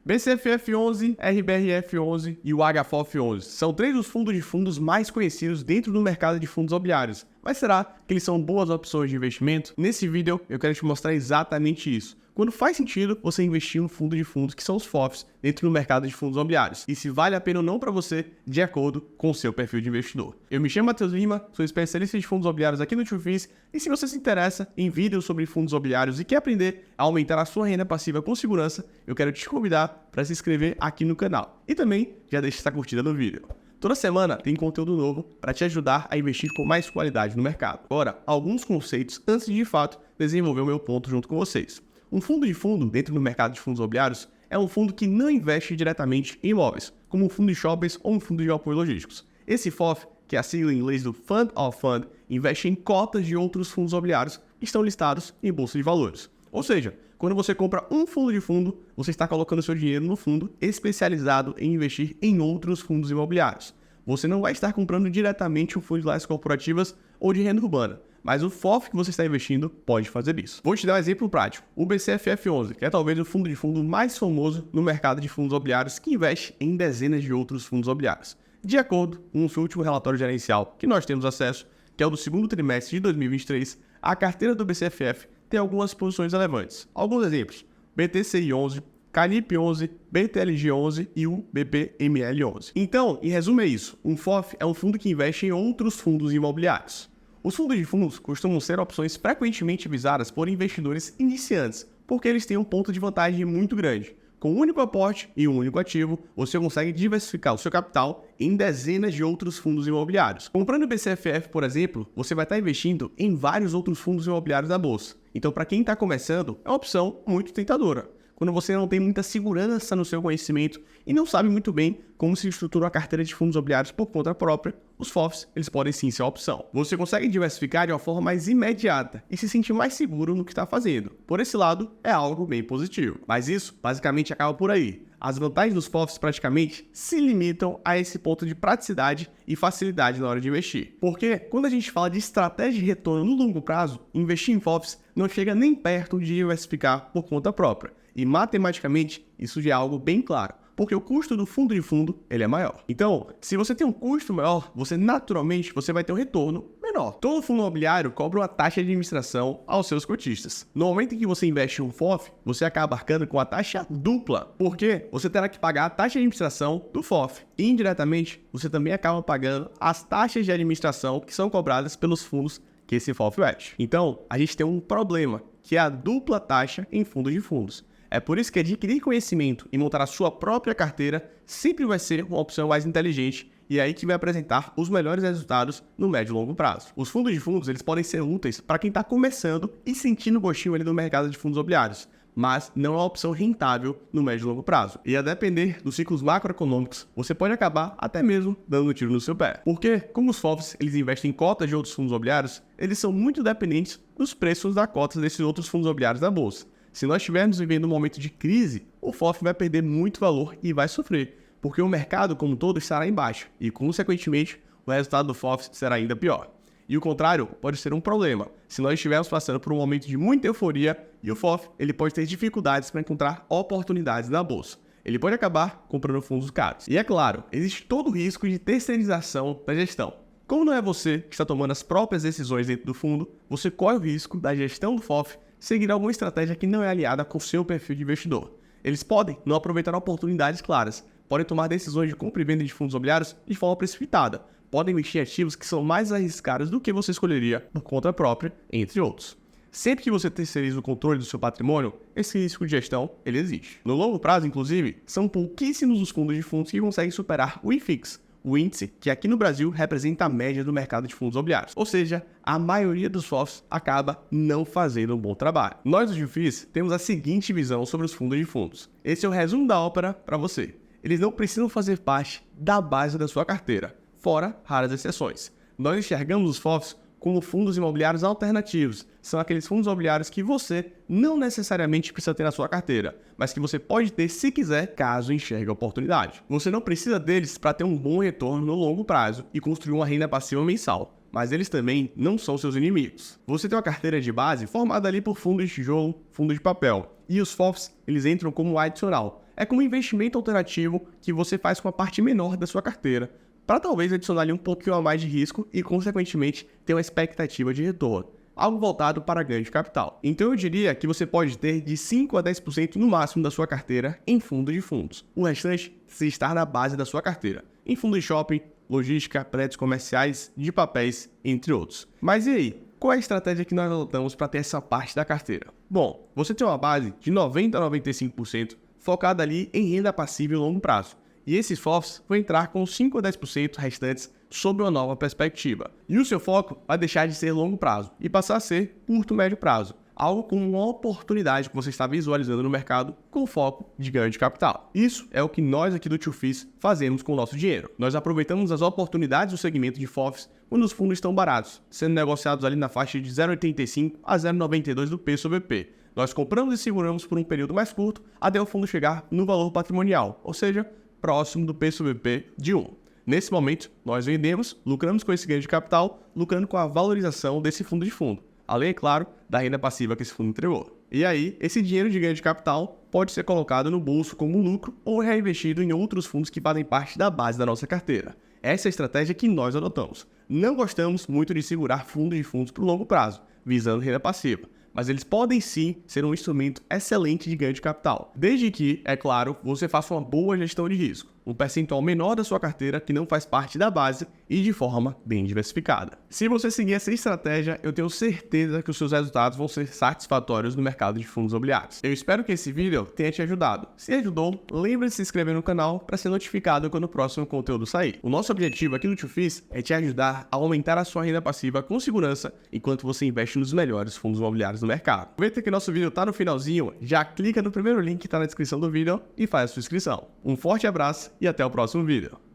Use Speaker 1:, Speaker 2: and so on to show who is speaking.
Speaker 1: BCFF11, RBRF11 e o HFOF11 são três dos fundos de fundos mais conhecidos dentro do mercado de fundos imobiliários. Mas será que eles são boas opções de investimento? Nesse vídeo eu quero te mostrar exatamente isso. Quando faz sentido você investir no fundo de fundos que são os FOFs dentro do mercado de fundos imobiliários e se vale a pena ou não para você de acordo com o seu perfil de investidor. Eu me chamo Matheus Lima, sou especialista de fundos imobiliários aqui no TwoFis e se você se interessa em vídeos sobre fundos imobiliários e quer aprender a aumentar a sua renda passiva com segurança, eu quero te convidar para se inscrever aqui no canal e também já deixa essa curtida no vídeo. Toda semana tem conteúdo novo para te ajudar a investir com mais qualidade no mercado. Agora, alguns conceitos antes de fato desenvolver o meu ponto junto com vocês. Um fundo de fundo dentro do mercado de fundos imobiliários é um fundo que não investe diretamente em imóveis, como um fundo de shoppings ou um fundo de apoio logísticos. Esse FOF, que é a sigla em inglês do Fund of Fund, investe em cotas de outros fundos imobiliários que estão listados em bolsa de valores. Ou seja, quando você compra um fundo de fundo, você está colocando seu dinheiro no fundo especializado em investir em outros fundos imobiliários. Você não vai estar comprando diretamente um fundo de lajes corporativas ou de renda urbana, mas o FOF que você está investindo pode fazer isso. Vou te dar um exemplo prático. O BCFF11, que é talvez o fundo de fundo mais famoso no mercado de fundos imobiliários, que investe em dezenas de outros fundos imobiliários. De acordo com o seu último relatório gerencial que nós temos acesso, que é o do segundo trimestre de 2023, a carteira do BCFF tem algumas posições relevantes. Alguns exemplos: BTCI11, Canip11, BTLG11 e o BPML11. Então, em resumo é isso. Um FOF é um fundo que investe em outros fundos imobiliários. Os fundos de fundos costumam ser opções frequentemente visadas por investidores iniciantes, porque eles têm um ponto de vantagem muito grande. Com um único aporte e um único ativo, você consegue diversificar o seu capital em dezenas de outros fundos imobiliários. Comprando o BCFF, por exemplo, você vai estar investindo em vários outros fundos imobiliários da bolsa. Então, para quem está começando, é uma opção muito tentadora. Quando você não tem muita segurança no seu conhecimento e não sabe muito bem como se estrutura a carteira de fundos imobiliários por conta própria, os FOFs eles podem sim ser a opção. Você consegue diversificar de uma forma mais imediata e se sentir mais seguro no que está fazendo. Por esse lado, é algo bem positivo. Mas isso basicamente acaba por aí. As vantagens dos FOFs praticamente se limitam a esse ponto de praticidade e facilidade na hora de investir. Porque quando a gente fala de estratégia de retorno no longo prazo, investir em FOFs não chega nem perto de diversificar por conta própria. E matematicamente, isso já é algo bem claro, porque o custo do fundo de fundo ele é maior. Então, se você tem um custo maior, naturalmente vai ter um retorno menor. Todo fundo imobiliário cobra uma taxa de administração aos seus cotistas. No momento em que você investe em um FOF, você acaba arcando com a taxa dupla, porque você terá que pagar a taxa de administração do FOF. E, indiretamente, você também acaba pagando as taxas de administração que são cobradas pelos fundos que esse FOF investe. Então, a gente tem um problema, que é a dupla taxa em fundos de fundos. É por isso que adquirir conhecimento e montar a sua própria carteira sempre vai ser uma opção mais inteligente e é aí que vai apresentar os melhores resultados no médio e longo prazo. Os fundos de fundos eles podem ser úteis para quem está começando e sentindo gostinho ali no mercado de fundos imobiliários, mas não é uma opção rentável no médio e longo prazo. E a depender dos ciclos macroeconômicos, você pode acabar até mesmo dando um tiro no seu pé. Porque, como os FOFs eles investem em cotas de outros fundos imobiliários, eles são muito dependentes dos preços das cotas desses outros fundos imobiliários da bolsa. Se nós estivermos vivendo um momento de crise, o FOF vai perder muito valor e vai sofrer, porque o mercado como um todo estará em baixa e, consequentemente, o resultado do FOF será ainda pior. E o contrário pode ser um problema, se nós estivermos passando por um momento de muita euforia e o FOF ele pode ter dificuldades para encontrar oportunidades na bolsa. Ele pode acabar comprando fundos caros. E é claro, existe todo o risco de terceirização da gestão. Como não é você que está tomando as próprias decisões dentro do fundo, você corre o risco da gestão do FOF seguir alguma estratégia que não é aliada com o seu perfil de investidor. Eles podem não aproveitar oportunidades claras, podem tomar decisões de compra e venda de fundos imobiliários de forma precipitada, podem investir em ativos que são mais arriscados do que você escolheria por conta própria, entre outros. Sempre que você terceiriza o controle do seu patrimônio, esse risco de gestão ele existe. No longo prazo, inclusive, são pouquíssimos os fundos de fundos que conseguem superar o IFIX, o índice que aqui no Brasil representa a média do mercado de fundos imobiliários. Ou seja, a maioria dos FOFs acaba não fazendo um bom trabalho. Nós do TwoFis temos a seguinte visão sobre os fundos de fundos. Esse é o resumo da ópera para você. Eles não precisam fazer parte da base da sua carteira, fora raras exceções. Nós enxergamos os FOFs como fundos imobiliários alternativos. São aqueles fundos imobiliários que você não necessariamente precisa ter na sua carteira, mas que você pode ter se quiser, caso enxergue a oportunidade. Você não precisa deles para ter um bom retorno no longo prazo e construir uma renda passiva mensal, mas eles também não são seus inimigos. Você tem uma carteira de base formada ali por fundos de tijolo, fundos de papel, e os FOFs eles entram como adicional. é como um investimento alternativo que você faz com a parte menor da sua carteira, para talvez adicionar ali um pouquinho a mais de risco e, consequentemente, ter uma expectativa de retorno, algo voltado para ganho de capital. Então eu diria que você pode ter de 5 a 10% no máximo da sua carteira em fundo de fundos. O restante se estar na base da sua carteira, em fundo de shopping, logística, prédios comerciais, de papéis, entre outros. Mas e aí? Qual é a estratégia que nós adotamos para ter essa parte da carteira? Bom, você tem uma base de 90 a 95% focada ali em renda passiva em longo prazo. E esses FOFs vão entrar com 5 a 10% restantes sob uma nova perspectiva. E o seu foco vai deixar de ser longo prazo e passar a ser curto médio prazo, algo como uma oportunidade que você está visualizando no mercado com foco de ganho de capital. Isso é o que nós aqui do TwoFis fazemos com o nosso dinheiro. Nós aproveitamos as oportunidades do segmento de FOFs quando os fundos estão baratos, sendo negociados ali na faixa de 0,85 a 0,92 do P sobre P. Nós compramos e seguramos por um período mais curto até o fundo chegar no valor patrimonial, ou seja, próximo do P sobre P de 1. Nesse momento, nós vendemos, lucramos com esse ganho de capital, lucrando com a valorização desse fundo de fundo. Além, é claro, da renda passiva que esse fundo entregou. E aí, esse dinheiro de ganho de capital pode ser colocado no bolso como um lucro ou reinvestido em outros fundos que fazem parte da base da nossa carteira. Essa é a estratégia que nós adotamos. Não gostamos muito de segurar fundos de fundos por longo prazo, visando renda passiva, mas eles podem sim ser um instrumento excelente de ganho de capital, desde que, é claro, você faça uma boa gestão de risco, um percentual menor da sua carteira que não faz parte da base e de forma bem diversificada. Se você seguir essa estratégia, eu tenho certeza que os seus resultados vão ser satisfatórios no mercado de fundos imobiliários. Eu espero que esse vídeo tenha te ajudado. Se ajudou, lembre-se de se inscrever no canal para ser notificado quando o próximo conteúdo sair. O nosso objetivo aqui no TwoFis é te ajudar a aumentar a sua renda passiva com segurança enquanto você investe nos melhores fundos imobiliários do mercado. Aproveita que nosso vídeo está no finalzinho, já clica no primeiro link que está na descrição do vídeo e faz a sua inscrição. Um forte abraço e até o próximo vídeo.